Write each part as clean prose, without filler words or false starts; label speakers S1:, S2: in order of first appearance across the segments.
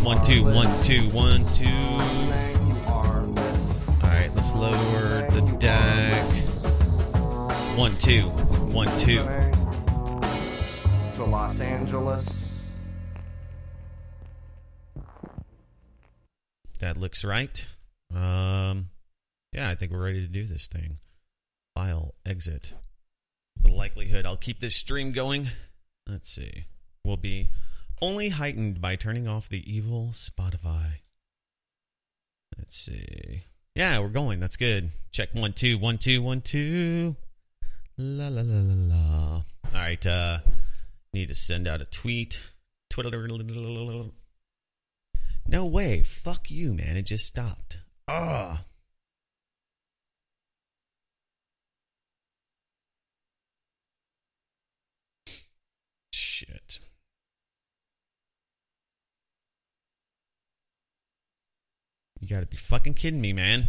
S1: 1 2 1 2 1 2. Alright, let's lower the deck. 1 2 1 2.
S2: To Los Angeles.
S1: That looks right. Yeah, I think we're ready to do this thing. File exit. The likelihood I'll keep this stream going, let's see, will be only heightened by turning off the evil Spotify. Let's see. Yeah, we're going. That's good. Check 1 2 1 2 1 2. La la la la la. All right. Need to send out a tweet. Twitter. No way. Fuck you, man. It just stopped. Ah. Shit. You gotta be fucking kidding me, man.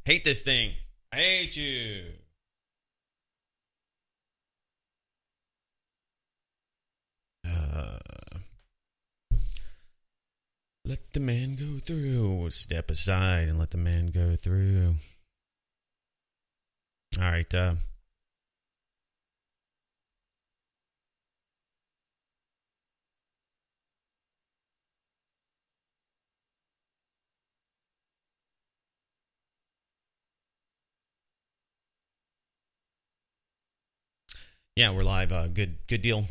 S1: Hate this thing. I hate you. Let the man go through. Step aside and let the man go through. All right. Yeah, we're live. Good deal.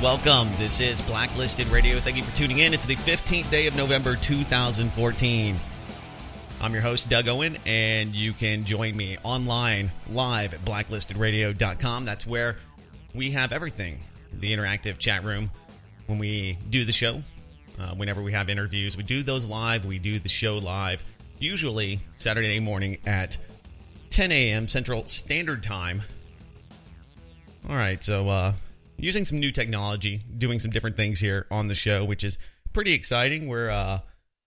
S1: Welcome. This is Blacklisted Radio. Thank you for tuning in. It's the 15th day of November 2014. I'm your host, Doug Owen, and you can join me online live at blacklistedradio.com. That's where we have everything. The interactive chat room. When we do the show, whenever we have interviews, we do those live. We do the show live, usually Saturday morning at 10 a.m. Central Standard Time. All right, so using some new technology, doing some different things here on the show, which is pretty exciting. We're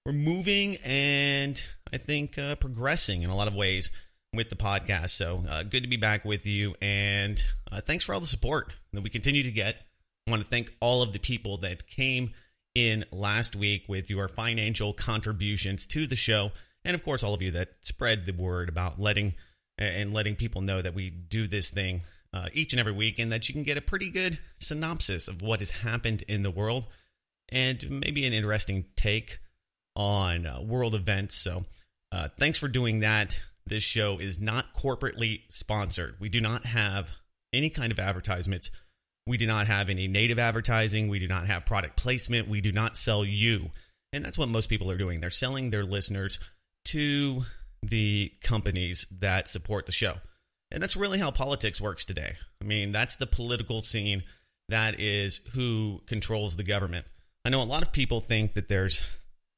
S1: moving and I think progressing in a lot of ways with the podcast. So good to be back with you, and thanks for all the support that we continue to get. I want to thank all of the people that came in last week with your financial contributions to the show, and of course all of you that spread the word about letting people know that we do this thing each and every week, and that you can get a pretty good synopsis of what has happened in the world and maybe an interesting take on world events. So thanks for doing that. This show is not corporately sponsored. We do not have any kind of advertisements. We do not have any native advertising. We do not have product placement. We do not sell you. And that's what most people are doing. They're selling their listeners to the companies that support the show. And that's really how politics works today. I mean, that's the political scene. That is who controls the government. I know a lot of people think that there's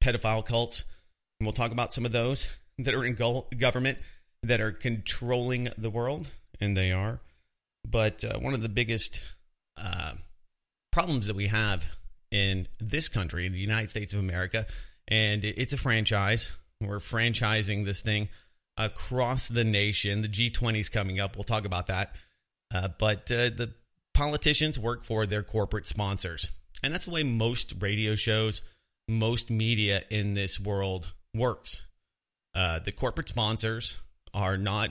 S1: pedophile cults, and we'll talk about some of those that are in government that are controlling the world, and they are. But one of the biggest problems that we have in this country, in the United States of America, and it's a franchise. We're franchising this thing across the nation. The G20 is coming up. We'll talk about that. But the politicians work for their corporate sponsors. And that's the way most radio shows, most media in this world works. The corporate sponsors are not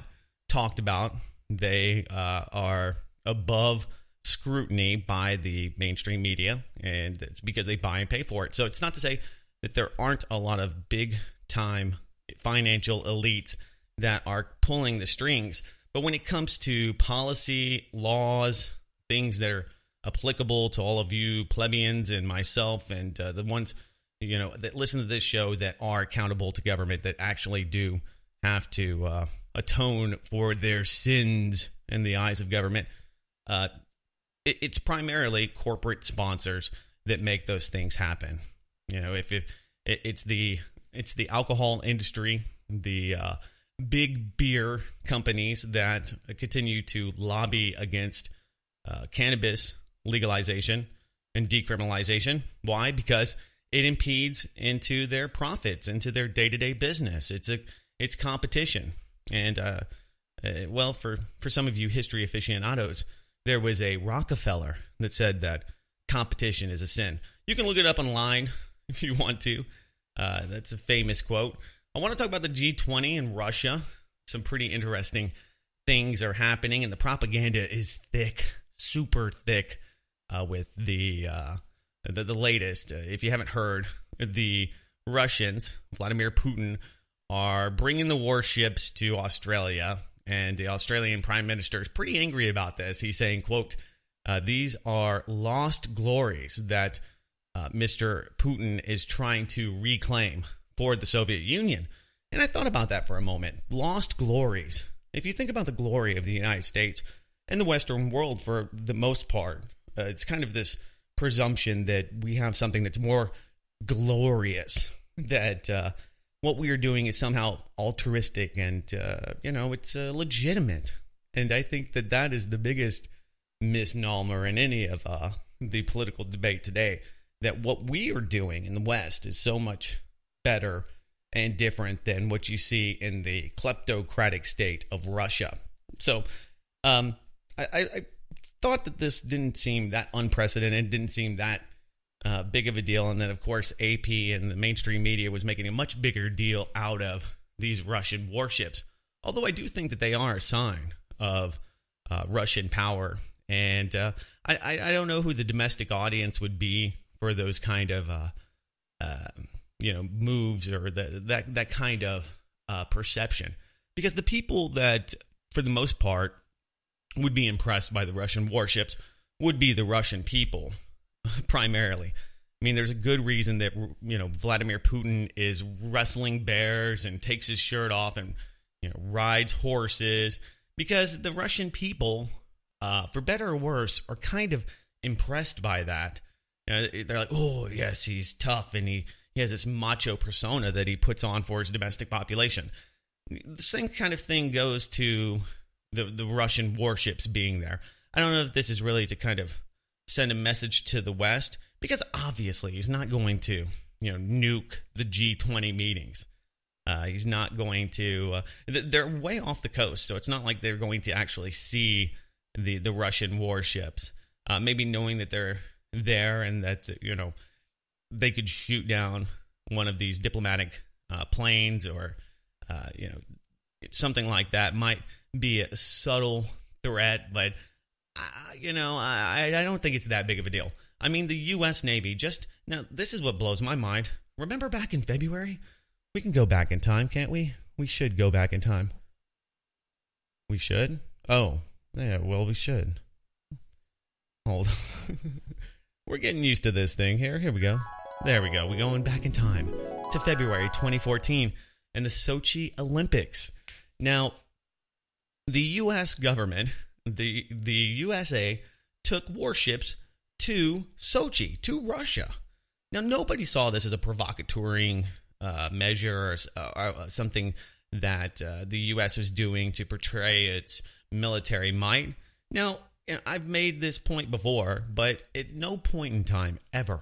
S1: talked about. They are above scrutiny by the mainstream media, and it's because they buy and pay for it. So it's not to say that there aren't a lot of big-time financial elites that are pulling the strings. But when it comes to policy, laws, things that are applicable to all of you plebeians and myself and the ones, you know, that listen to this show that are accountable to government, that actually do have to atone for their sins in the eyes of government, it's primarily corporate sponsors that make those things happen. It's the alcohol industry, the big beer companies that continue to lobby against cannabis legalization and decriminalization. Why? Because it impedes into their profits, into their day-to-day business. It's competition. And, for some of you history aficionados, there was a Rockefeller that said that competition is a sin. You can look it up online if you want to. That's a famous quote. I want to talk about the G20 in Russia. Some pretty interesting things are happening, and the propaganda is thick, super thick, with the latest. If you haven't heard, the Russians, Vladimir Putin, are bringing the warships to Australia, and the Australian Prime Minister is pretty angry about this. He's saying, quote, these are lost glories that Mr. Putin is trying to reclaim for the Soviet Union. And I thought about that for a moment. Lost glories. If you think about the glory of the United States and the Western world for the most part, it's kind of this presumption that we have something that's more glorious, that what we are doing is somehow altruistic and, it's legitimate. And I think that is the biggest misnomer in any of the political debate today, that what we are doing in the West is so much better and different than what you see in the kleptocratic state of Russia. So I thought that this didn't seem that unprecedented, didn't seem that big of a deal. And then, of course, AP and the mainstream media was making a much bigger deal out of these Russian warships. Although I do think that they are a sign of Russian power. And I don't know who the domestic audience would be for those kind of moves or that kind of perception. Because the people that, for the most part, would be impressed by the Russian warships would be the Russian people, primarily. I mean, there's a good reason that, Vladimir Putin is wrestling bears and takes his shirt off and, rides horses, because the Russian people, for better or worse, are kind of impressed by that. They're like, oh, yes, he's tough, and he has this macho persona that he puts on for his domestic population. The same kind of thing goes to the Russian warships being there. I don't know if this is really to kind of send a message to the West, because obviously he's not going to, nuke the G20 meetings. He's not going to. They're way off the coast, so it's not like they're going to actually see the Russian warships. Maybe knowing that they're there and that they could shoot down one of these diplomatic planes or something like that might be a subtle threat, but I don't think it's that big of a deal. I mean, the U.S. Navy now, this is what blows my mind. Remember back in February? We can go back in time, can't we? We should go back in time. We should? Oh, yeah, well, we should. Hold on. We're getting used to this thing here. Here we go. There we go. We're going back in time to February 2014 and the Sochi Olympics. Now, the U.S. government, the USA, took warships to Sochi, to Russia. Now, nobody saw this as a provocateuring measure or something that the U.S. was doing to portray its military might. Now, I've made this point before, but at no point in time, ever,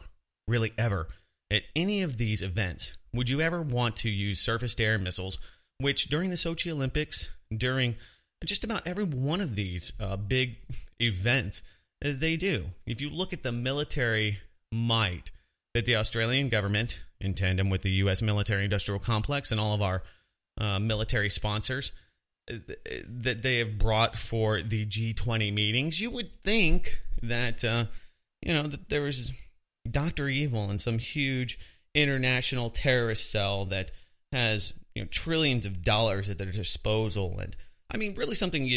S1: really ever, at any of these events, would you ever want to use surface-to-air missiles, which during the Sochi Olympics, during just about every one of these big events, they do. If you look at the military might that the Australian government, in tandem with the U.S. military-industrial complex and all of our military sponsors, that they have brought for the G20 meetings, you would think that, that there was Dr. Evil and some huge international terrorist cell that has, trillions of dollars at their disposal. And, I mean, really something,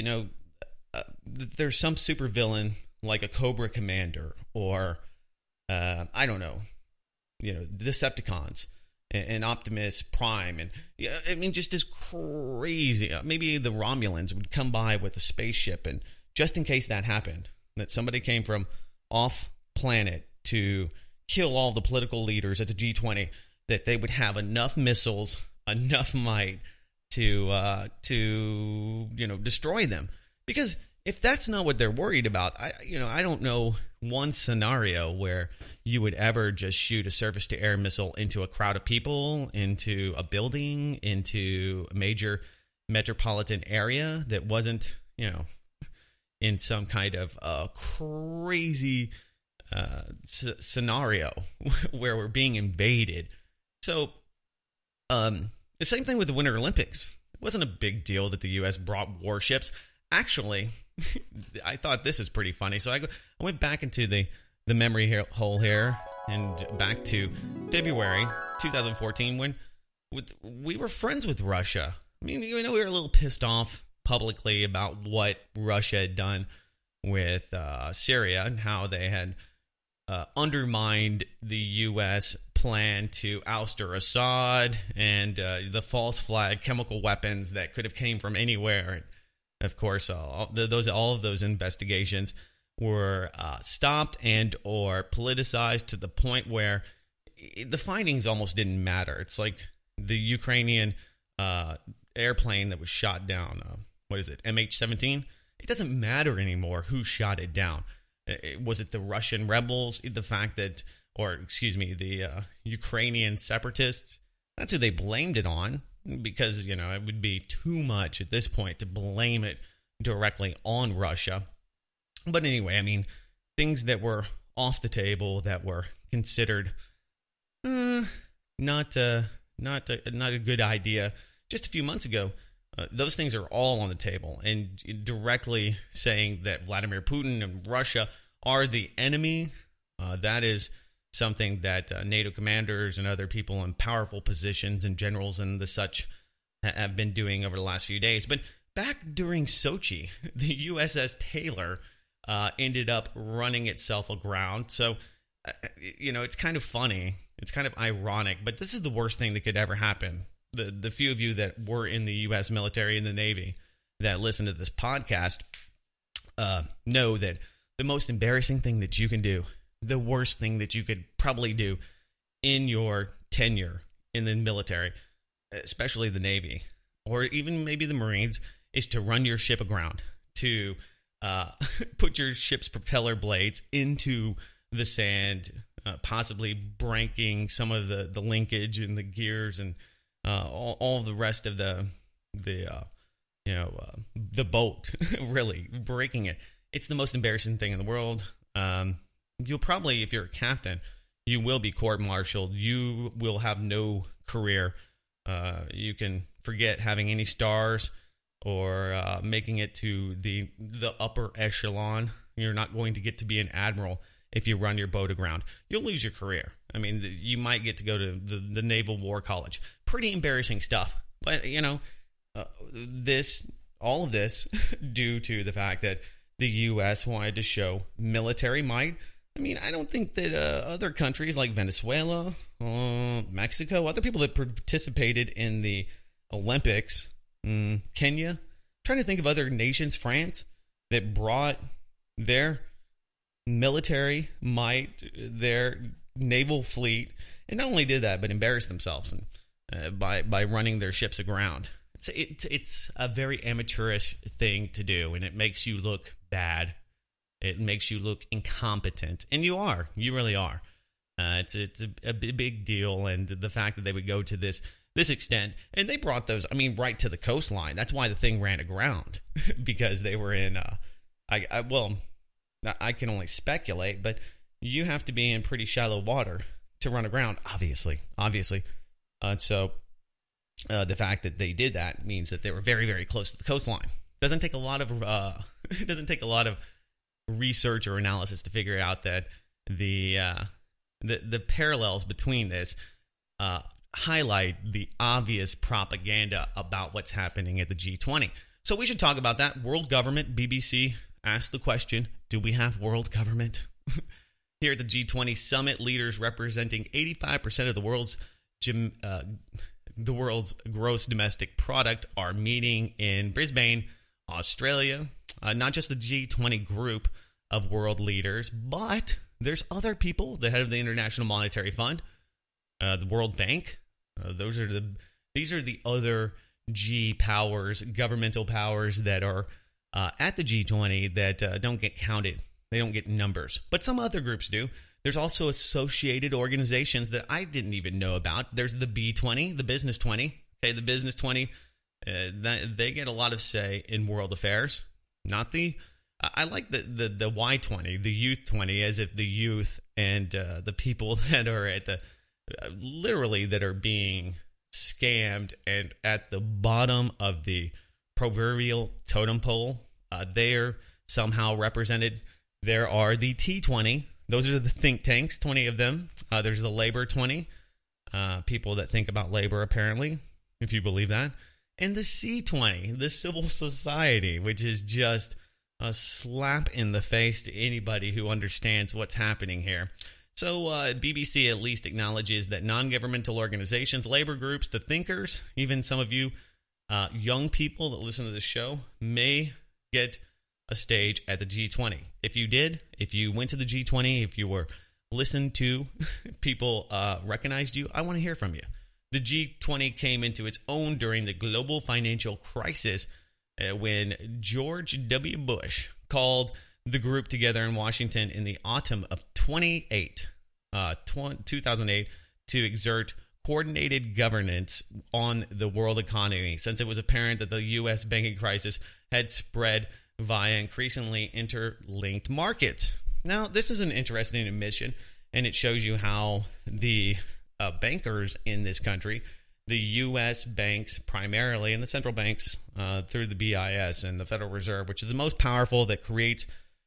S1: there's some supervillain like a Cobra Commander or, I don't know, the Decepticons and Optimus Prime, and just as crazy. Maybe the Romulans would come by with a spaceship, and just in case that happened, that somebody came from off planet to kill all the political leaders at the G20, that they would have enough missiles, enough might to destroy them. Because if that's not what they're worried about, I don't know one scenario where you would ever just shoot a surface-to-air missile into a crowd of people, into a building, into a major metropolitan area that wasn't, in some kind of crazy scenario where we're being invaded. So, the same thing with the Winter Olympics. It wasn't a big deal that the U.S. brought warships. Actually, I thought this was pretty funny. So I went back into the memory hole here and back to February 2014 when we were friends with Russia. I mean, we were a little pissed off publicly about what Russia had done with Syria and how they had undermined the U.S. plan to ouster Assad and the false flag chemical weapons that could have came from anywhere. And of course, all of those investigations were stopped and or politicized to the point where the findings almost didn't matter. It's like the Ukrainian airplane that was shot down. What is it? MH17? It doesn't matter anymore who shot it down. Was it the Russian rebels? The Ukrainian separatists? That's who they blamed it on. Because, it would be too much at this point to blame it directly on Russia. But anyway, I mean, things that were off the table that were considered not a good idea just a few months ago, those things are all on the table. And directly saying that Vladimir Putin and Russia are the enemy, that is something that NATO commanders and other people in powerful positions and generals and the such have been doing over the last few days. But back during Sochi, the USS Taylor ended up running itself aground. So, it's kind of funny. It's kind of ironic. But this is the worst thing that could ever happen. The few of you that were in the U.S. military and the Navy that listen to this podcast know that the most embarrassing thing that you can do, the worst thing that you could probably do in your tenure in the military, especially the Navy, or even maybe the Marines, is to run your ship aground, to put your ship's propeller blades into the sand, possibly breaking some of the linkage and the gears and all the rest of the boat, really breaking it. It's the most embarrassing thing in the world. You'll probably, if you're a captain, you will be court-martialed. You will have no career. You can forget having any stars or making it to the upper echelon. You're not going to get to be an admiral if you run your boat aground. You'll lose your career. I mean, you might get to go to the Naval War College. Pretty embarrassing stuff. But, all of this due to the fact that the U.S. wanted to show military might. I mean, I don't think that other countries like Venezuela, Mexico, other people that participated in the Olympics, Kenya, trying to think of other nations, France, that brought their military might, their naval fleet, and not only did that, but embarrassed themselves by running their ships aground. It's a very amateurish thing to do, and it makes you look bad. It makes you look incompetent, and you really are. It's a big deal, and the fact that they would go to this extent, and they brought those, right to the coastline. That's why the thing ran aground, because they were in. I can only speculate, but you have to be in pretty shallow water to run aground. Obviously. So the fact that they did that means that they were very, very close to the coastline. Doesn't take a lot of research or analysis to figure out that the parallels between this highlight the obvious propaganda about what's happening at the G20. So we should talk about that. World government, BBC asked the question, do we have world government? Here at the G20 summit, leaders representing 85% of the world's gross domestic product are meeting in Brisbane, Australia. Not just the G20 group of world leaders, but there's other people, the head of the International Monetary Fund, the World Bank. These are the other G powers, governmental powers that are at the G20 that don't get counted. They don't get numbers, but some other groups do. There's also associated organizations that I didn't even know about. There's the B20, the Business 20. Okay, the Business 20, they get a lot of say in world affairs. Not the, I like the Y20, the Youth 20, as if the youth and the people that are at the, literally that are being scammed and at the bottom of the proverbial totem pole, they're somehow represented. There are the T20. Those are the think tanks, 20 of them. There's the Labor 20, people that think about labor, apparently, if you believe that. And the C20, the civil society, which is just a slap in the face to anybody who understands what's happening here. So BBC at least acknowledges that non-governmental organizations, labor groups, the thinkers, even some of you young people that listen to this show may get a stage at the G20. If you did, if you went to the G20, if you were listened to, people recognized you, I want to hear from you. The G20 came into its own during the global financial crisis when George W. Bush called the group together in Washington in the autumn of 2008 to exert coordinated governance on the world economy, since it was apparent that the U.S. banking crisis had spread via increasingly interlinked markets. Now, this is an interesting admission, and it shows you how the bankers in this country, the U.S. banks primarily, and the central banks through the BIS and the Federal Reserve, which is the most powerful, that creates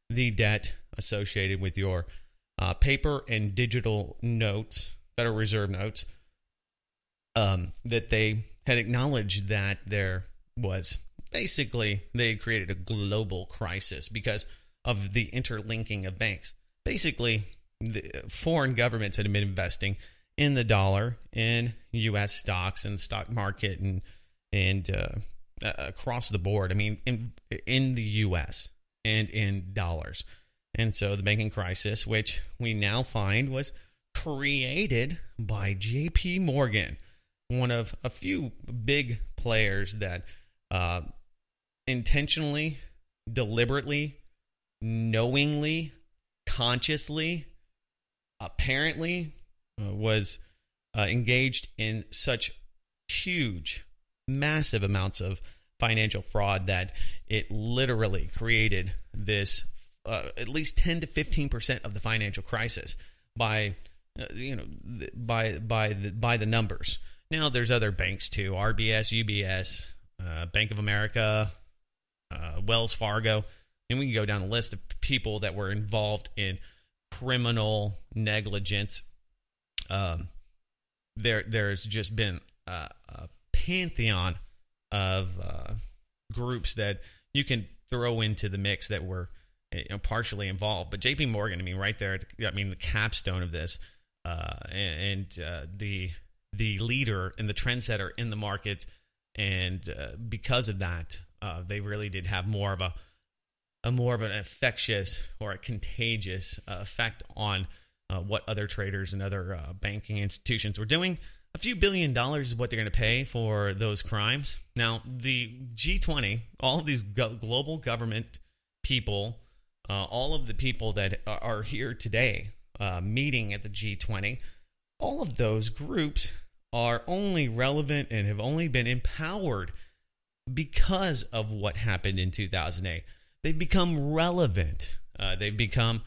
S1: the debt associated with your paper and digital notes, Federal Reserve notes, that they had acknowledged that there was basically, they had created a global crisis because of the interlinking of banks. Basically, the foreign governments had been investing in the dollar, in U.S. stocks and stock market, and across the board. I mean, in the U.S. and in dollars. And so the banking crisis, which we now find was created by J.P. Morgan, one of a few big players that intentionally, deliberately, knowingly, consciously, apparently was engaged in such huge, massive amounts of financial fraud that it literally created this at least 10 to 15% of the financial crisis by the numbers. Now there's other banks too: RBS, UBS, Bank of America, Wells Fargo, and we can go down the list of people that were involved in criminal negligence. There's just been a pantheon of groups that you can throw into the mix that were partially involved. But J.P. Morgan, I mean, right there, I mean, the capstone of this, and the leader and the trendsetter in the market, and because of that, they really did have more of an infectious or a contagious effect on what other traders and other banking institutions were doing. A few $1 billion is what they're going to pay for those crimes. Now, the G20, all of these global government people, all of the people that are here today meeting at the G20, all of those groups are only relevant and have only been empowered because of what happened in 2008. They've become relevant. They've become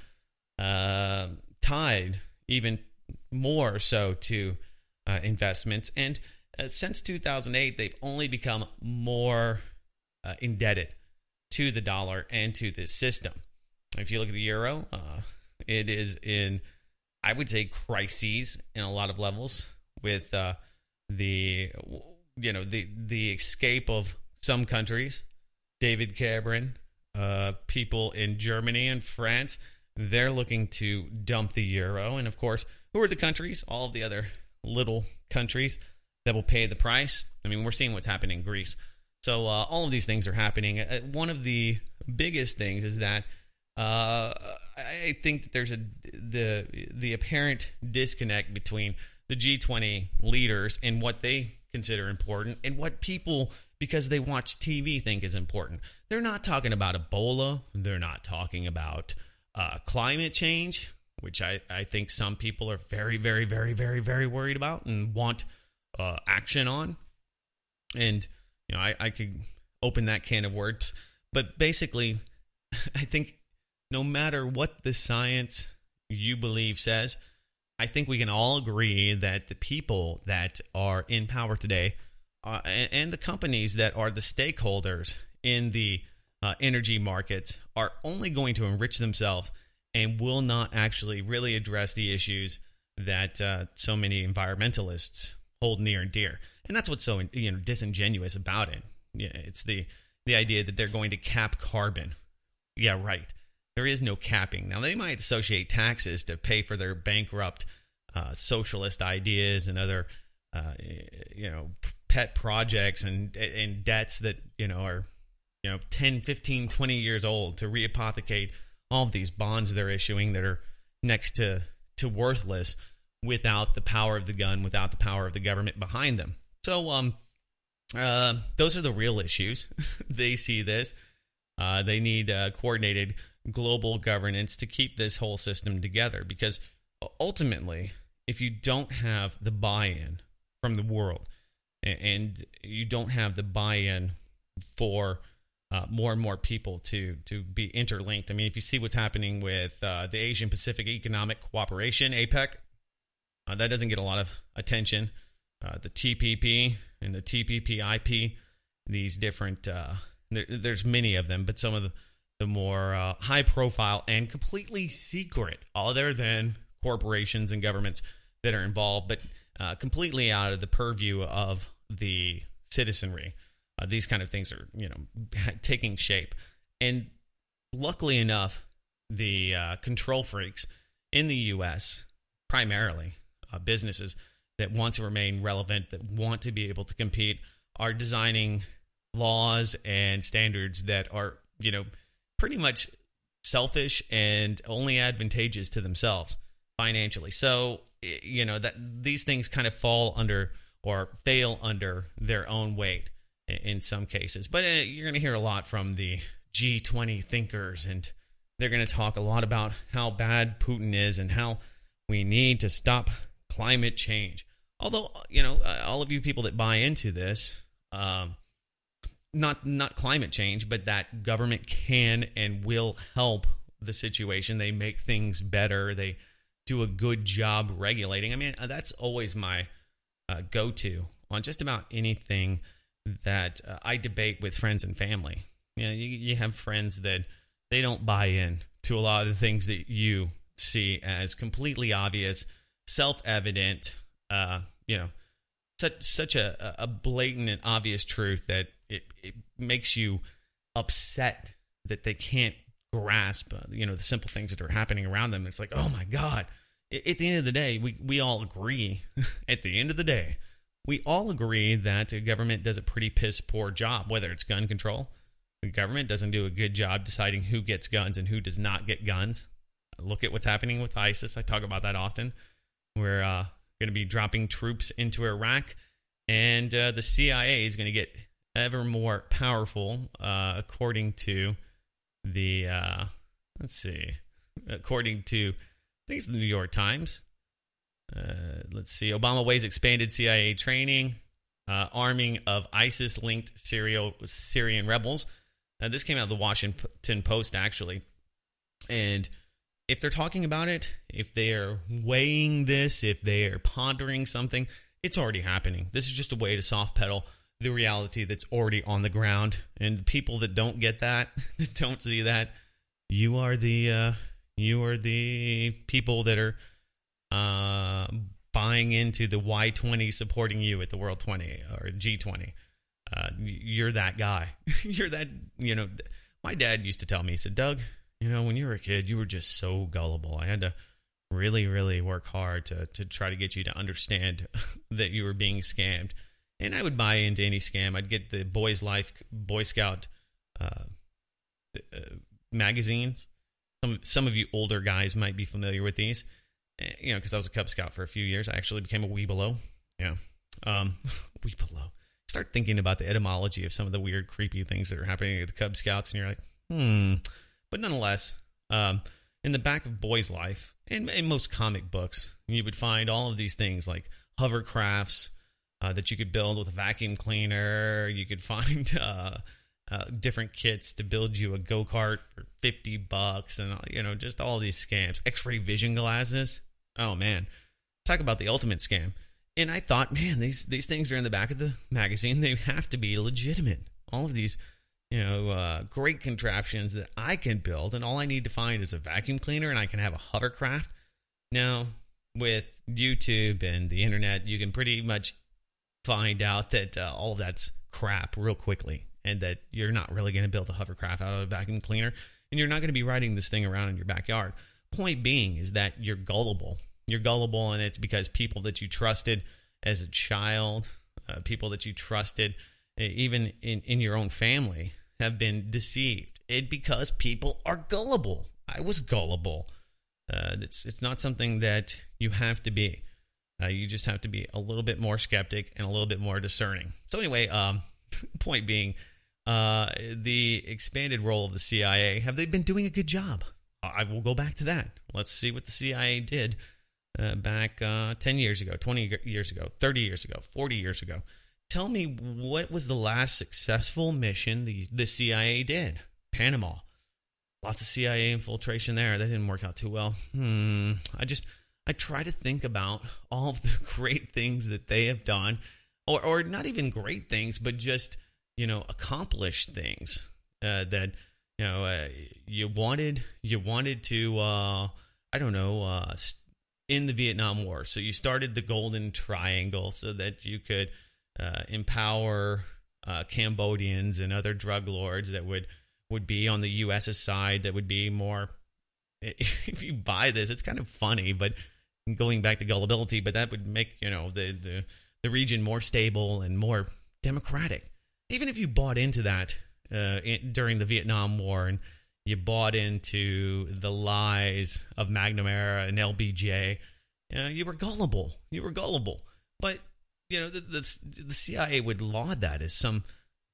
S1: tied even more so to investments. And since 2008, they've only become more indebted to the dollar and to this system. If you look at the euro, it is in, I would say, crises in a lot of levels, with the escape of some countries. David Cameron, people in Germany and France, they're looking to dump the euro. And of course, who are the countries? All of the other little countries that will pay the price. I mean, we're seeing what's happening in Greece. So all of these things are happening. One of the biggest things is that I think that there's the apparent disconnect between the G20 leaders and what they consider important and what people, because they watch TV, think is important. They're not talking about Ebola. They're not talking about climate change, which I think some people are very, very, very, very, very worried about and want action on. And, I could open that can of worms. But basically, I think no matter what the science you believe says, I think we can all agree that the people that are in power today and the companies that are the stakeholders in the energy markets are only going to enrich themselves and will not actually really address the issues that so many environmentalists hold near and dear. And that's what's so disingenuous about it. It's the idea that they're going to cap carbon. Yeah, right. There is no capping. Now, they might associate taxes to pay for their bankrupt socialist ideas and other, pet projects and debts that, are, 10, 15, 20 years old to reapothecate all of these bonds they're issuing that are next to worthless without the power of the gun, without the power of the government behind them. So, those are the real issues. They see this. They need coordinated global governance to keep this whole system together, because ultimately, if you don't have the buy-in from the world and you don't have the buy-in for more and more people to be interlinked. I mean, if you see what's happening with the Asian Pacific Economic Cooperation, APEC, that doesn't get a lot of attention. The TPP and the TPP-IP, these different, there's many of them, but some of the more high-profile and completely secret, other than corporations and governments that are involved, but completely out of the purview of the citizenry. These kind of things are, taking shape. And luckily enough, the control freaks in the U.S., primarily businesses that want to remain relevant, that want to be able to compete, are designing laws and standards that are, pretty much selfish and only advantageous to themselves financially. So, that these things kind of fall under or fail under their own weight in some cases. But you're going to hear a lot from the G20 thinkers, and they're going to talk a lot about how bad Putin is and how we need to stop climate change. Although, all of you people that buy into this, not climate change, but that government can and will help the situation. They make things better. They do a good job regulating. I mean, that's always my go-to on just about anything that I debate with friends and family. You have friends that they don't buy in to a lot of the things that you see as completely obvious, self-evident, such a blatant and obvious truth that it makes you upset that they can't grasp, the simple things that are happening around them. It's like, oh my God. At the end of the day, we all agree, at the end of the day, we all agree that the government does a pretty piss poor job, whether it's gun control. The government doesn't do a good job deciding who gets guns and who does not get guns. Look at what's happening with ISIS. I talk about that often. We're going to be dropping troops into Iraq, and the CIA is going to get ever more powerful, according to the, according to, I think it's the New York Times. Obama weighs expanded CIA training, arming of ISIS-linked Syrian rebels. This came out of the Washington Post, actually. And if they're talking about it, if they're weighing this, if they're pondering something, it's already happening. This is just a way to soft pedal the reality that's already on the ground. And the people that don't get that, that don't see that, you are the people that are buying into the Y20 supporting you at the World 20 or G20. You're that guy. You're that, my dad used to tell me, he said, Doug, when you were a kid, you were just so gullible. I had to really, really work hard to try to get you to understand that you were being scammed. And I would buy into any scam. I'd get the Boys Life, Boy Scout magazines, Some of you older guys might be familiar with these, because I was a Cub Scout for a few years. I actually became a Weebelo. Yeah. Weebelo. Start thinking about the etymology of some of the weird, creepy things that are happening at the Cub Scouts, and you're like, But nonetheless, in the back of Boy's Life, in most comic books, you would find all of these things like hovercrafts that you could build with a vacuum cleaner. You could find different kits to build you a go-kart for $50, and just all these scams. X-ray vision glasses. Oh man, talk about the ultimate scam. And I thought, man, these things are in the back of the magazine. They have to be legitimate. All of these, great contraptions that I can build, and all I need to find is a vacuum cleaner, and I can have a hovercraft. Now, with YouTube and the internet, you can pretty much find out that all of that's crap real quickly, and that you're not really going to build a hovercraft out of a vacuum cleaner, and you're not going to be riding this thing around in your backyard. Point being is that you're gullible. You're gullible, and it's because people that you trusted as a child, people that you trusted even in your own family, have been deceived. Because people are gullible. I was gullible. It's not something that you have to be. You just have to be a little bit more skeptic and a little bit more discerning. So anyway, point being, the expanded role of the CIA, have they been doing a good job? I will go back to that. Let's see what the CIA did back 10 years ago, 20 years ago, 30 years ago, 40 years ago. Tell me, what was the last successful mission the CIA did? Panama. Lots of CIA infiltration there. That didn't work out too well. I try to think about all of the great things that they have done, or not even great things, but just, accomplished things that, you wanted to, in the Vietnam War. So you started the Golden Triangle so that you could empower Cambodians and other drug lords that would be on the U.S.'s side, that would be more, if you buy this, it's kind of funny, but going back to gullibility, but that would make, the region more stable and more democratic. Even if you bought into that during the Vietnam War, and you bought into the lies of McNamara and LBJ, you were gullible. But, the CIA would laud that as some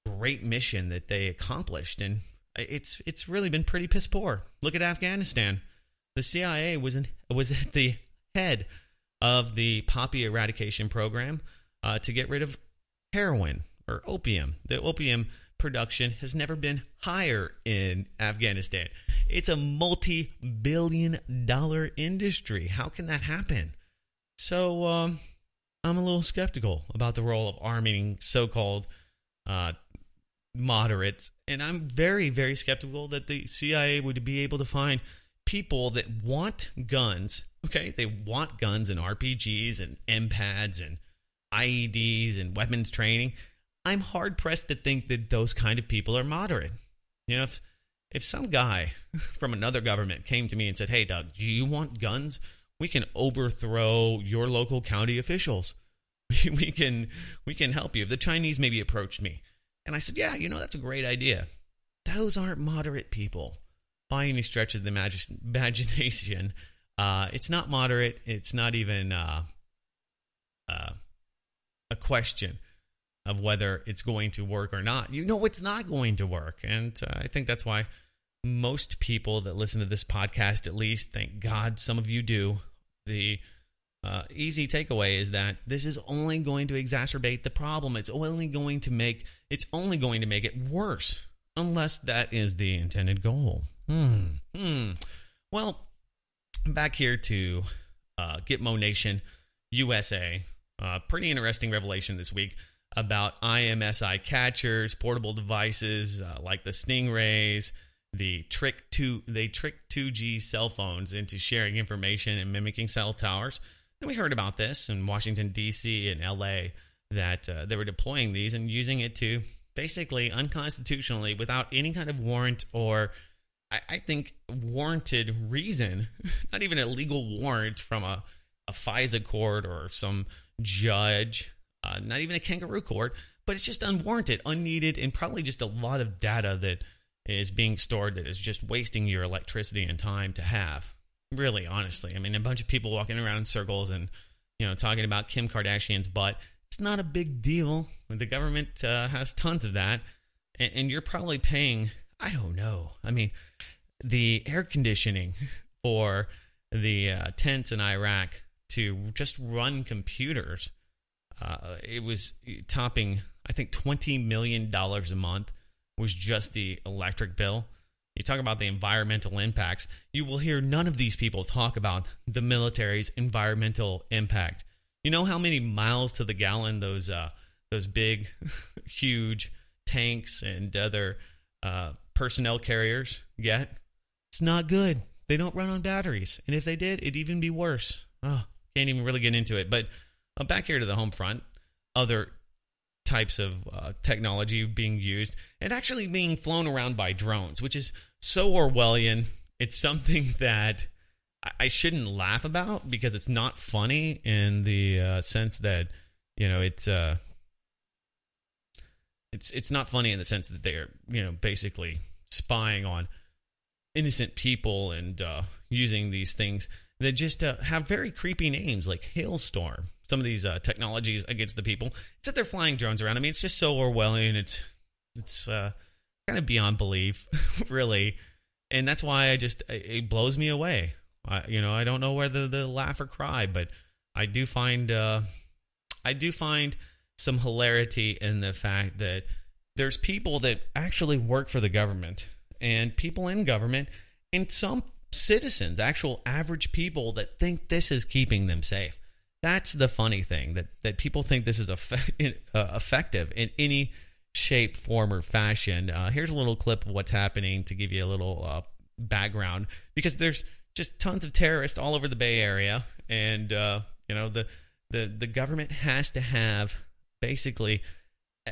S1: great mission that they accomplished, and it's really been pretty piss poor. Look at Afghanistan. The CIA was at the head of the poppy eradication program to get rid of heroin or opium. The opium production has never been higher in Afghanistan. It's a multi-billion-dollar industry. How can that happen? So I'm a little skeptical about the role of arming so-called moderates, and I'm very, very skeptical that the CIA would be able to find people that want guns. Okay, they want guns and RPGs and MPADs and IEDs and weapons training. I'm hard-pressed to think that those kind of people are moderate. If some guy from another government came to me and said, "Hey, Doug, do you want guns? We can overthrow your local county officials. We can help you." If the Chinese maybe approached me, and I said, "Yeah, that's a great idea." Those aren't moderate people by any stretch of the imagination. It's not moderate. It's not even a question of whether it's going to work or not. It's not going to work. And I think that's why most people that listen to this podcast, at least, thank God some of you do, the easy takeaway is that this is only going to exacerbate the problem. It's only going to make it worse, unless that is the intended goal. Well, back here to Gitmo Nation, USA. Pretty interesting revelation this week about IMSI catchers, portable devices like the Stingrays. They tricked 2G cell phones into sharing information and mimicking cell towers. And we heard about this in Washington, D.C. and L.A. that they were deploying these and using it to basically unconstitutionally, without any kind of warrant or, I think, warranted reason, not even a legal warrant from a FISA court or some judge, not even a kangaroo court, but it's just unwarranted, unneeded, and probably just a lot of data that is being stored that is just wasting your electricity and time to have. Really, honestly. I mean, a bunch of people walking around in circles and, talking about Kim Kardashian's butt. It's not a big deal. The government has tons of that. And you're probably paying, I don't know. I mean, the air conditioning for the tents in Iraq to just run computers, it was topping, I think, $20 million a month was just the electric bill. You talk about the environmental impacts. You will hear none of these people talk about the military's environmental impact. You know how many miles to the gallon those big, huge tanks and other personnel carriers get? It's not good. They don't run on batteries. And if they did, it'd even be worse. Oh, can't even really get into it. But back here to the home front, other types of technology being used and actually being flown around by drones, which is so Orwellian. It's something that I shouldn't laugh about because it's not funny in the sense that, it's not funny in the sense that they're, basically spying on innocent people and using these things that just have very creepy names like Hailstorm. Some of these technologies against the people. It's that they're flying drones around. I mean, it's just so Orwellian. It's kind of beyond belief, really. And that's why it blows me away. I don't know whether to laugh or cry, but I do find some hilarity in the fact that there's people that actually work for the government and people in government and some citizens, actual average people that think this is keeping them safe. That's the funny thing, that people think this is effective in any shape, form, or fashion. Here's a little clip of what's happening to give you a little background, because there's just tons of terrorists all over the Bay Area, and the government has to have basically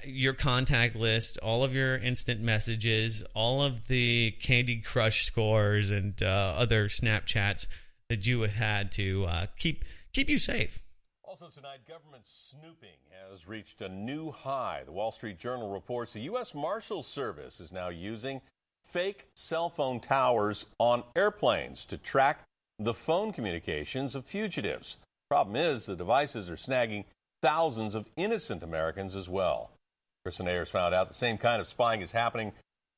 S1: your contact list, all of your instant messages, all of the Candy Crush scores, and other Snapchats that you have had to keep you safe.
S3: Also tonight, government snooping has reached a new high. The Wall Street Journal reports the U.S. Marshals Service is now using fake cell phone towers on airplanes to track the phone communications of fugitives. Problem is, the devices are snagging thousands of innocent Americans as well. Kristen Ayers found out the same kind of spying is happening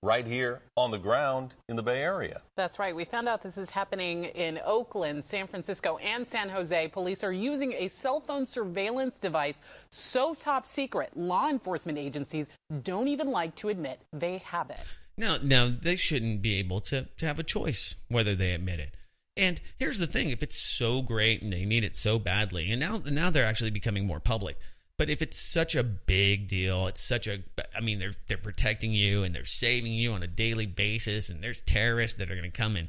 S3: right here on the ground in the Bay Area.
S4: That's right. We found out this is happening in Oakland, San Francisco, and San Jose. Police are using a cell phone surveillance device so top secret, law enforcement agencies don't even like to admit they have it.
S1: Now they shouldn't be able to have a choice whether they admit it. And here's the thing. If it's so great and they need it so badly, and now they're actually becoming more public. But if it's such a big deal, they're protecting you and they're saving you on a daily basis, and there's terrorists that are going to come and,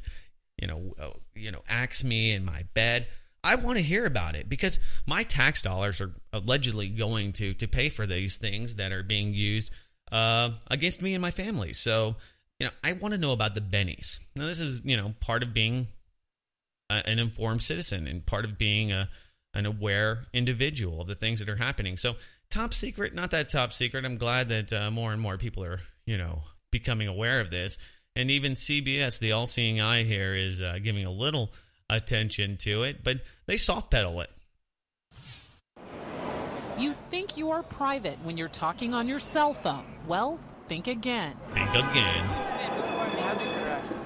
S1: axe me in my bed. I want to hear about it because my tax dollars are allegedly going to pay for these things that are being used against me and my family. So, I want to know about the bennies. Now, this is, part of being an informed citizen and part of being an aware individual of the things that are happening. So top secret, not that top secret. I'm glad that more and more people are, becoming aware of this. And even CBS, the all-seeing eye here, is giving a little attention to it, but they soft pedal it.
S5: You think you are private when you're talking on your cell phone. Well, think again.
S1: Think again.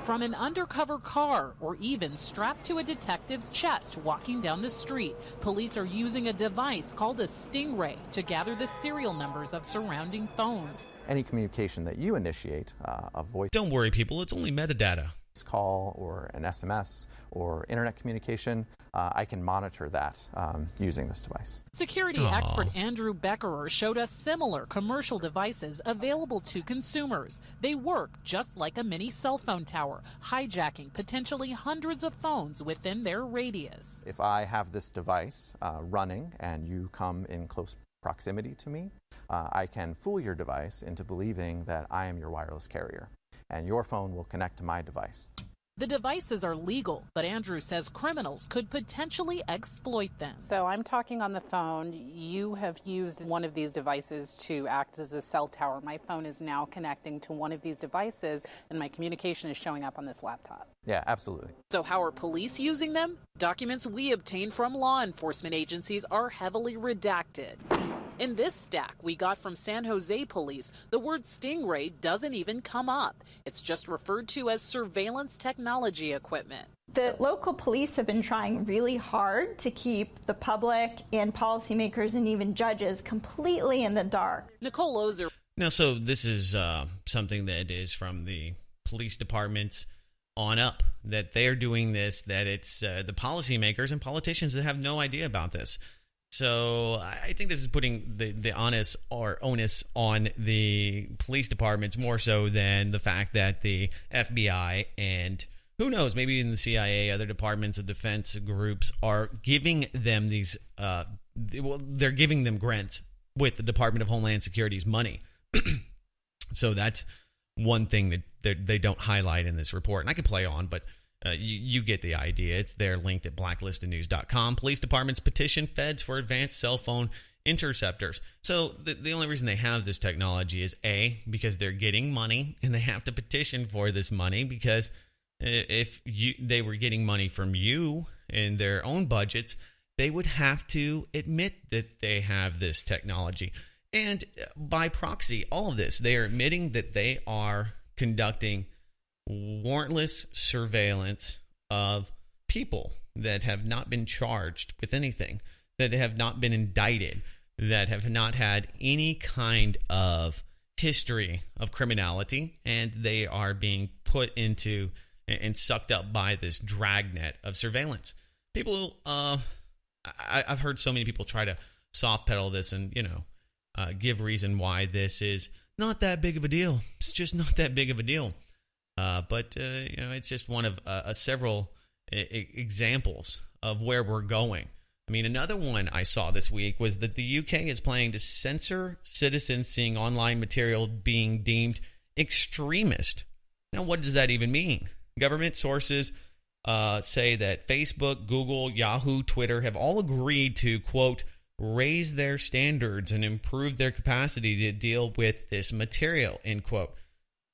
S5: From an undercover car or even strapped to a detective's chest walking down the street, police are using a device called a Stingray to gather the serial numbers of surrounding phones.
S6: Any communication that you initiate, a voice...
S1: Don't worry, people. It's only metadata.
S6: Call or an SMS or internet communication, I can monitor that using this device.
S5: Security expert Andrew Beckerer showed us similar commercial devices available to consumers. They work just like a mini cell phone tower, hijacking potentially hundreds of phones within their radius.
S6: If I have this device running and you come in close proximity to me, I can fool your device into believing that I am your wireless carrier, and your phone will connect to my device.
S5: The devices are legal, but Andrew says criminals could potentially exploit them.
S4: So I'm talking on the phone. You have used one of these devices to act as a cell tower. My phone is now connecting to one of these devices, and my communication is showing up on this laptop.
S6: Yeah, absolutely.
S5: So how are police using them? Documents we obtain from law enforcement agencies are heavily redacted. In this stack we got from San Jose police, the word Stingray doesn't even come up. It's just referred to as surveillance technology equipment.
S7: The local police have been trying really hard to keep the public and policymakers and even judges completely in the dark.
S5: Nicole Ozer.
S1: Now, so this is something that is from the police departments on up, that they're doing this, that it's the policymakers and politicians that have no idea about this. So I think this is putting the onus on the police departments more so than the fact that the FBI and who knows, maybe even the CIA, other departments of defense groups are giving them these, they're giving them grants with the Department of Homeland Security's money. So that's one thing that they don't highlight in this report. And I could play on, but you get the idea. It's there linked at blacklistednews.com. Police departments petition feds for advanced cell phone interceptors. So the only reason they have this technology is A, because they're getting money and they have to petition for this money, because if they were getting money from you in their own budgets, they would have to admit that they have this technology. And by proxy, all of this, they are admitting that they are conducting warrantless surveillance of people that have not been charged with anything, that have not been indicted, that have not had any kind of history of criminality, and they are being put into and sucked up by this dragnet of surveillance. People, I've heard so many people try to soft pedal this and, give reason why this is not that big of a deal. It's just not that big of a deal. But it's just one of several examples of where we're going. I mean, another one I saw this week was that the UK is planning to censor citizens seeing online material being deemed extremist. Now, what does that even mean? Government sources say that Facebook, Google, Yahoo, Twitter have all agreed to, quote, raise their standards and improve their capacity to deal with this material, end quote.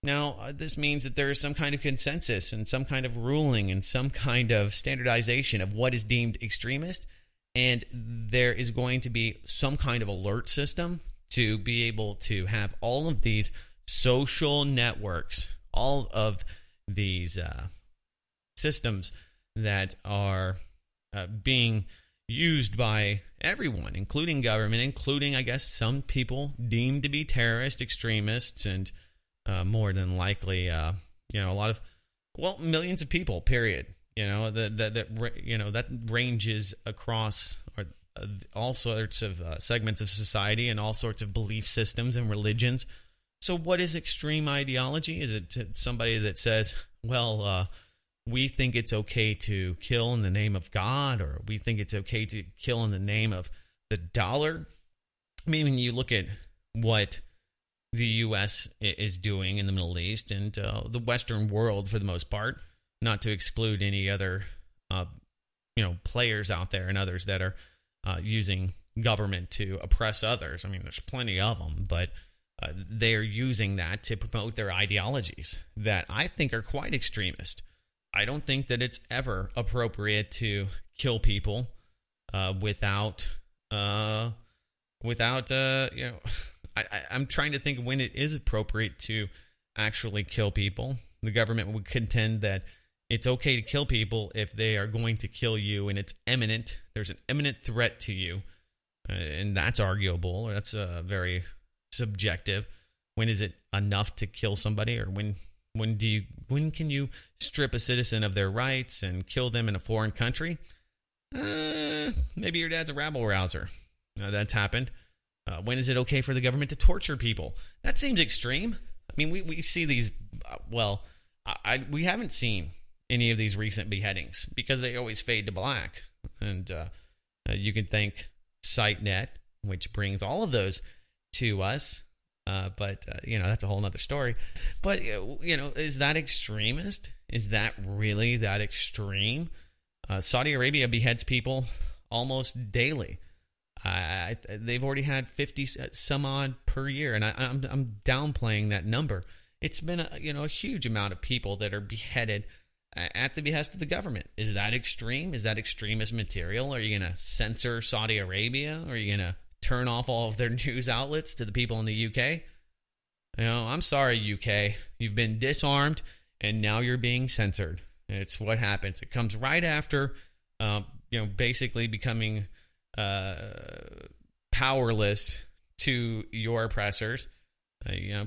S1: Now, this means that there is some kind of consensus and some kind of ruling and some kind of standardization of what is deemed extremist, and there is going to be some kind of alert system to be able to have all of these social networks, all of these systems that are being used by everyone, including government, including, I guess, some people deemed to be terrorist extremists, and more than likely, a lot of, millions of people, period. That ranges across all sorts of segments of society and all sorts of belief systems and religions. So what is extreme ideology? Is it somebody that says, we think it's okay to kill in the name of God, or we think it's okay to kill in the name of the dollar? I mean, when you look at what the U.S. is doing in the Middle East and the Western world for the most part, not to exclude any other, players out there and others that are using government to oppress others. I mean, there's plenty of them, but they're using that to promote their ideologies that I think are quite extremist. I don't think that it's ever appropriate to kill people without. I'm trying to think when it is appropriate to actually kill people. The government would contend that it's okay to kill people if they are going to kill you and it's imminent. There's an imminent threat to you, and that's arguable. That's very subjective. When is it enough to kill somebody, or when can you strip a citizen of their rights and kill them in a foreign country? Maybe your dad's a rabble rouser. That's happened. When is it okay for the government to torture people? That seems extreme. I mean, we see these. We haven't seen any of these recent beheadings because they always fade to black. And you can thank SiteNet, which brings all of those to us. But that's a whole nother story. But, is that extremist? Is that really that extreme? Saudi Arabia beheads people almost daily. They've already had 50 some odd per year, and I'm downplaying that number. It's been a huge amount of people that are beheaded at the behest of the government. Is that extreme? Is that extremist material? Are you going to censor Saudi Arabia? Are you going to turn off all of their news outlets to the people in the UK? I'm sorry, UK. You've been disarmed, and now you're being censored. It's what happens. It comes right after, basically becoming powerless to your oppressors.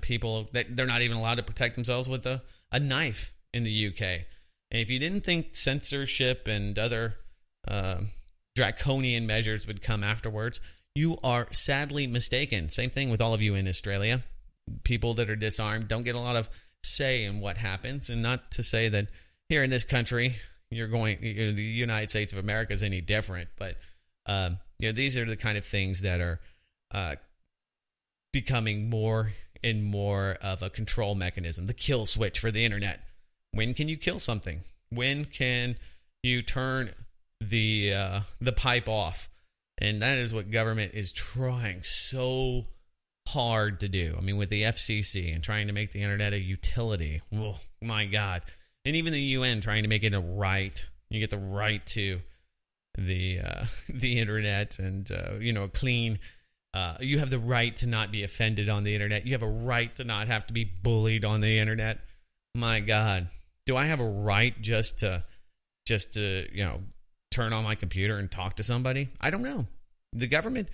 S1: People that they're not even allowed to protect themselves with a knife in the UK. And if you didn't think censorship and other draconian measures would come afterwards, you are sadly mistaken. Same thing with all of you in Australia. People that are disarmed don't get a lot of say in what happens. And not to say that here in this country, the United States of America is any different. But, these are the kind of things that are becoming more and more of a control mechanism, the kill switch for the internet. When can you kill something? When can you turn the pipe off? And that is what government is trying so hard to do. I mean, with the FCC and trying to make the internet a utility. Oh, my God. And even the UN trying to make it a right. You get the right to the internet and, clean. You have the right to not be offended on the internet. You have a right to not have to be bullied on the internet. My God. Do I have a right just to turn on my computer and talk to somebody? I don't know. The government,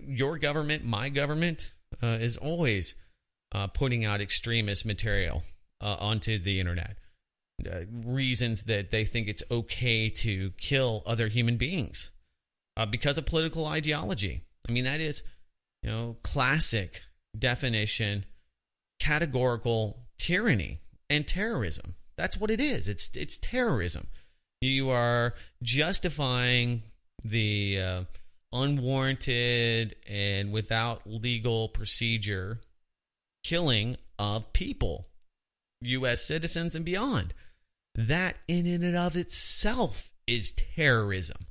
S1: your government, my government, is always putting out extremist material onto the internet. Reasons that they think it's okay to kill other human beings because of political ideology. I mean, that is, classic definition, categorical tyranny and terrorism. That's what it is. It's terrorism. You are justifying the unwarranted and without legal procedure killing of people, U.S. citizens and beyond. That in and of itself is terrorism.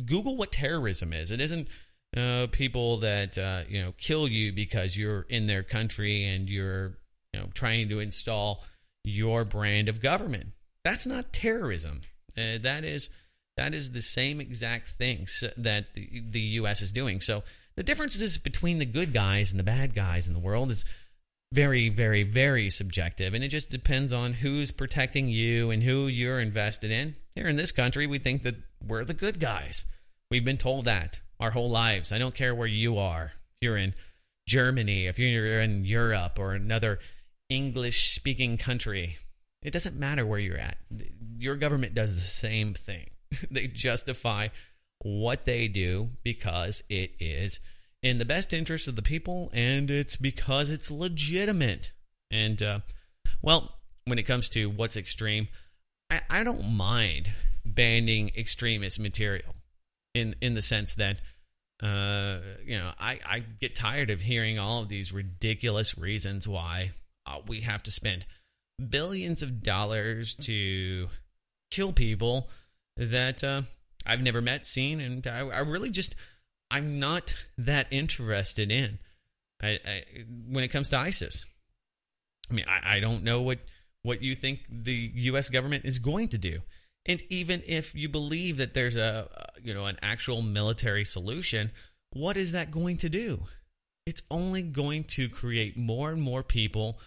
S1: Google what terrorism is. It isn't people that kill you because you're in their country and you're trying to install your brand of government. That's not terrorism. That is the same exact things that the U.S. is doing. So the differences between the good guys and the bad guys in the world is very, very, very subjective, and it just depends on who's protecting you and who you're invested in. Here in this country, we think that we're the good guys. We've been told that our whole lives. I don't care where you are. If you're in Germany, if you're in Europe or another English-speaking country, it doesn't matter where you're at. Your government does the same thing. They justify what they do because it is in the best interest of the people, and it's because it's legitimate. And, when it comes to what's extreme, I don't mind banning extremist material in the sense that, I get tired of hearing all of these ridiculous reasons why we have to spend billions of dollars to kill people that I've never met, seen, and I really just... I'm not that interested in. When it comes to ISIS. I don't know what you think the U.S. government is going to do. And even if you believe that there's an actual military solution, what is that going to do? It's only going to create more and more people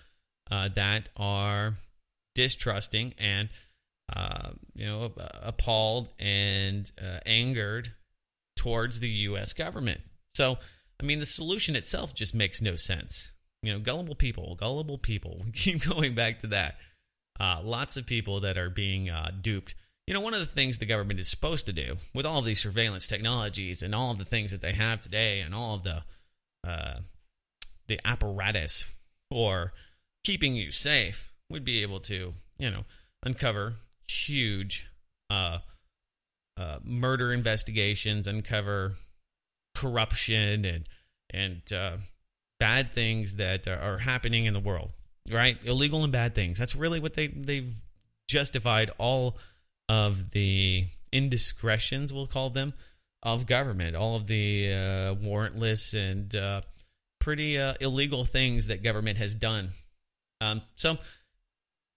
S1: that are distrusting and appalled and angered towards the U.S. government. So, the solution itself just makes no sense. Gullible people. We keep going back to that. Lots of people that are being duped. One of the things the government is supposed to do with all of these surveillance technologies and all of the things that they have today and all of the apparatus for keeping you safe would be able to, uncover huge murder investigations, uncover corruption and bad things that are happening in the world. right? Illegal and bad things. That's really what they've justified all of the indiscretions, we'll call them, of government, all of the warrantless and pretty illegal things that government has done. So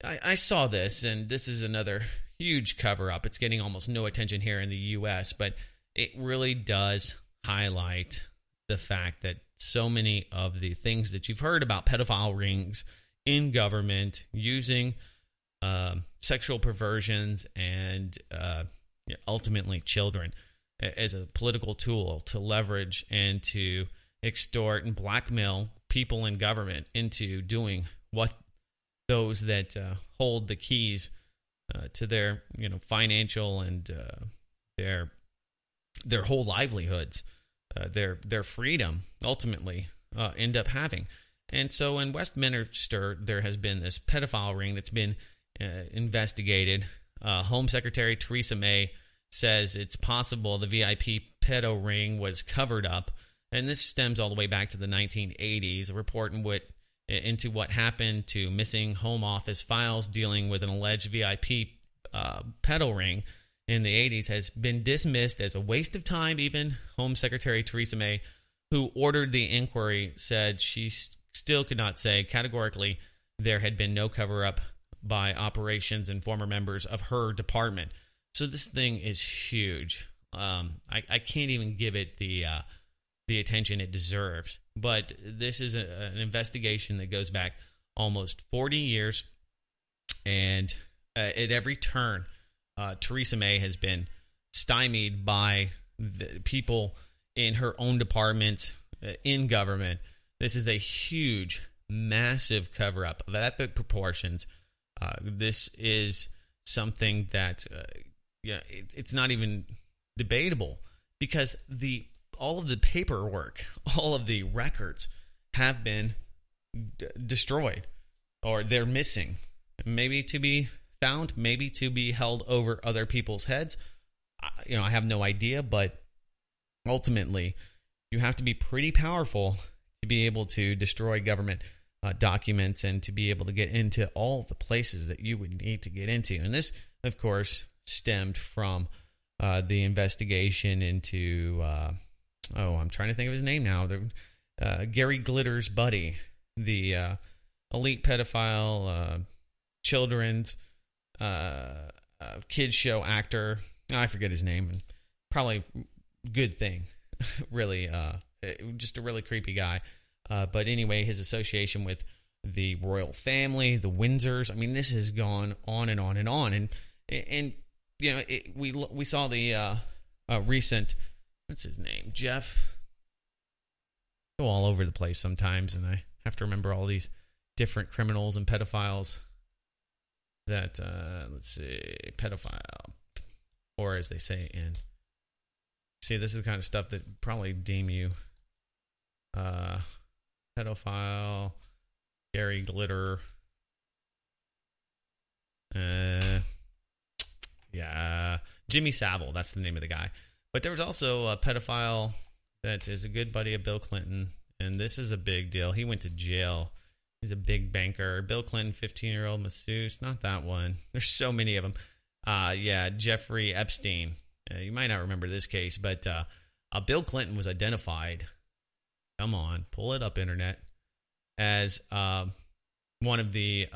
S1: I saw this, and this is another huge cover-up. It's getting almost no attention here in the U.S., but it really does highlight the fact that so many of the things that you've heard about pedophile rings in government using sexual perversions and ultimately children as a political tool to leverage and to extort and blackmail people in government into doing what those that hold the keys to their financial and their whole livelihoods, their freedom ultimately end up having. And so in Westminster, there has been this pedophile ring that's been investigated. Home Secretary Theresa May says it's possible the VIP pedo ring was covered up. And this stems all the way back to the 1980s, a report into what happened to missing Home Office files dealing with an alleged VIP pedo ring in the 80s has been dismissed as a waste of time. Even Home Secretary Theresa May, who ordered the inquiry, said she still could not say categorically there had been no cover-up by operations and former members of her department. So this thing is huge. I can't even give it the attention it deserves. But this is an investigation that goes back almost 40 years, and at every turn, Theresa May has been stymied by the people in her own department in government. This is a huge, massive cover-up of epic proportions. This is something that it's not even debatable, because all of the paperwork, all of the records have been destroyed, or they're missing. Maybe to be found, maybe to be held over other people's heads. I have no idea, but ultimately, you have to be pretty powerful to be able to destroy government documents and to be able to get into all the places that you would need to get into. And this, of course, stemmed from the investigation into... I'm trying to think of his name now. Gary Glitter's buddy, the elite pedophile, children's kids show actor. I forget his name. Probably good thing. Really, just a really creepy guy. But anyway, his association with the royal family, the Windsors. I mean, this has gone on and on and on. And we saw the recent... What's his name? Jeff. Go all over the place sometimes, and I have to remember all these different criminals and pedophiles that, let's see, pedophile, or as they say in, see, this is the kind of stuff that probably deem you pedophile, Gary Glitter, Jimmy Savile, that's the name of the guy. But there was also a pedophile that is a good buddy of Bill Clinton, and this is a big deal. He went to jail. He's a big banker. Bill Clinton, 15-year-old masseuse. Not that one. There's so many of them. Jeffrey Epstein. You might not remember this case, but Bill Clinton was identified. Come on, pull it up, Internet. As one of the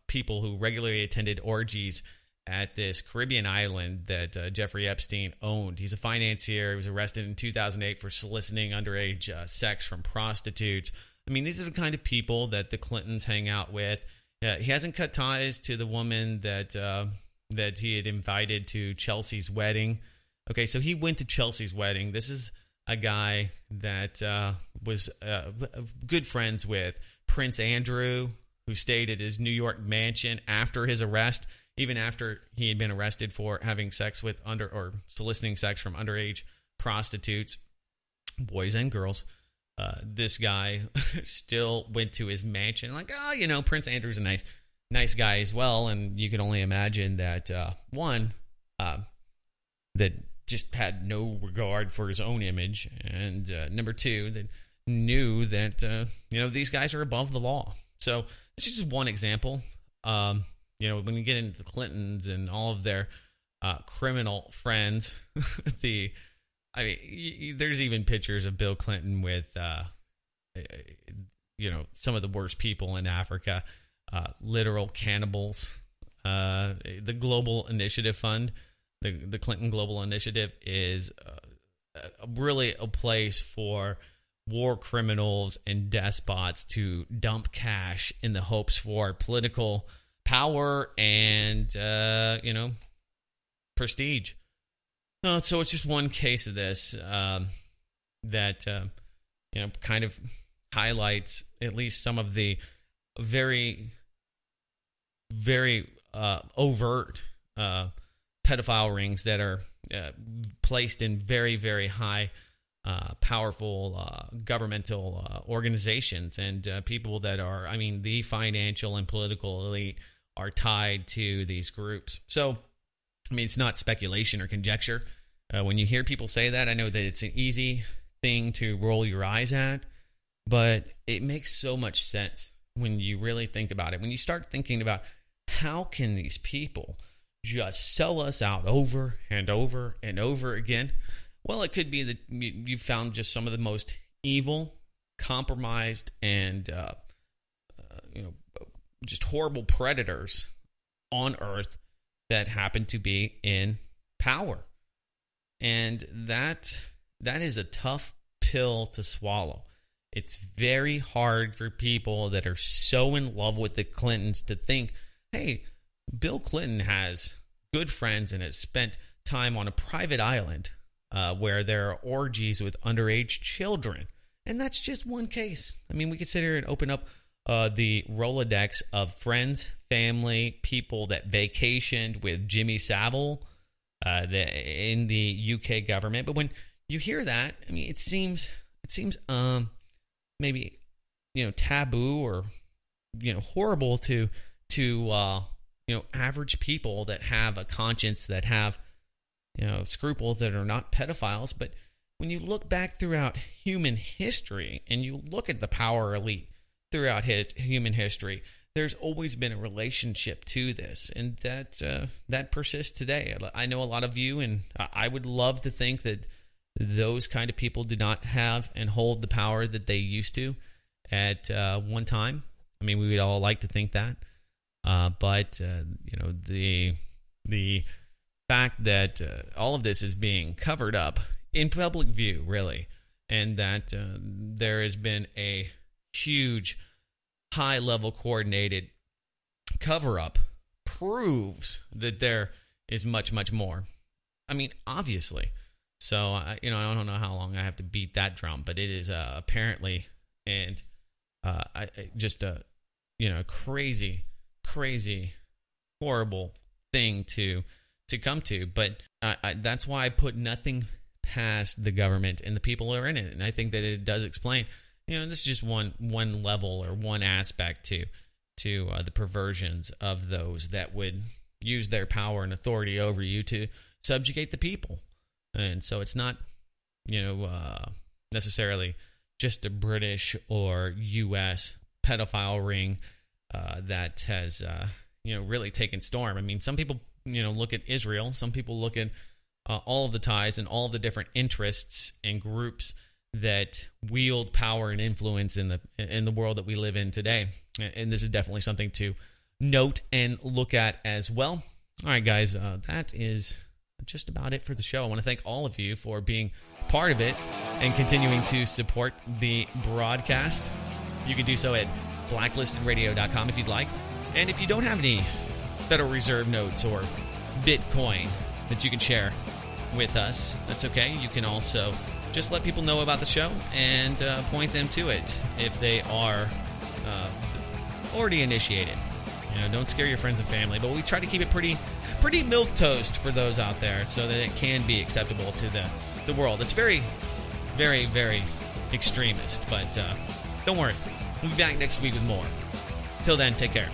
S1: people who regularly attended orgies at this Caribbean island that Jeffrey Epstein owned. He's a financier. He was arrested in 2008 for soliciting underage sex from prostitutes. I mean, these are the kind of people that the Clintons hang out with. He hasn't cut ties to the woman that he had invited to Chelsea's wedding. Okay, so he went to Chelsea's wedding. This is a guy that was good friends with Prince Andrew, who stayed at his New York mansion after his arrest, even after he had been arrested for having sex with or soliciting sex from underage prostitutes, boys and girls. This guy still went to his mansion, like, Prince Andrew's a nice guy as well. And you can only imagine that that just had no regard for his own image, and number two, that knew that these guys are above the law. So It's just one example. When you get into the Clintons and all of their criminal friends, there's even pictures of Bill Clinton with, some of the worst people in Africa, literal cannibals. The Global Initiative Fund, the Clinton Global Initiative, is really a place for war criminals and despots to dump cash in the hopes for political power and, prestige. No, so it's just one case of this that kind of highlights at least some of the very, very overt pedophile rings that are placed in very, very high, powerful governmental organizations, and people that are, the financial and political elite are tied to these groups. So, it's not speculation or conjecture. When you hear people say that, I know that it's an easy thing to roll your eyes at, but it makes so much sense when you really think about it. When you start thinking about how can these people just sell us out over and over and over again? Well, it could be that you found just some of the most evil, compromised, and just horrible predators on Earth that happen to be in power. And that is a tough pill to swallow. It's very hard for people that are so in love with the Clintons to think, hey, Bill Clinton has good friends and has spent time on a private island where there are orgies with underage children. And that's just one case. We could sit here and open up the Rolodex of friends, family, people that vacationed with Jimmy Savile in the UK government. But when you hear that, it seems maybe taboo or horrible to average people that have a conscience, that have scruples, that are not pedophiles. But when you look back throughout human history and you look at the power elite throughout human history, there's always been a relationship to this, and that persists today. I know a lot of you, and I would love to think that those kind of people do not have and hold the power that they used to at one time. We would all like to think that, but the fact that all of this is being covered up in public view, really, and that there has been a huge, high-level coordinated cover-up proves that there is much, much more. Obviously. So, I don't know how long I have to beat that drum, but it is apparently and just a crazy, crazy, horrible thing to come to. But that's why I put nothing past the government and the people who are in it. And I think that it does explain, this is just one level or one aspect to the perversions of those that would use their power and authority over you to subjugate the people. And so it's not, necessarily just a British or U.S. pedophile ring that has, really taken storm. Some people, look at Israel. Some people look at all of the ties and all of the different interests and groups that wield power and influence in the world that we live in today. And this is definitely something to note and look at as well. All right, guys, that is just about it for the show. I want to thank all of you for being part of it and continuing to support the broadcast. You can do so at blacklistedradio.com if you'd like. And if you don't have any Federal Reserve notes or Bitcoin that you can share with us, that's okay. You can also just let people know about the show and point them to it if they are already initiated. Don't scare your friends and family, but we try to keep it pretty milquetoast for those out there so that it can be acceptable to the world. It's very, very, very extremist, but don't worry. We'll be back next week with more. Till then, take care.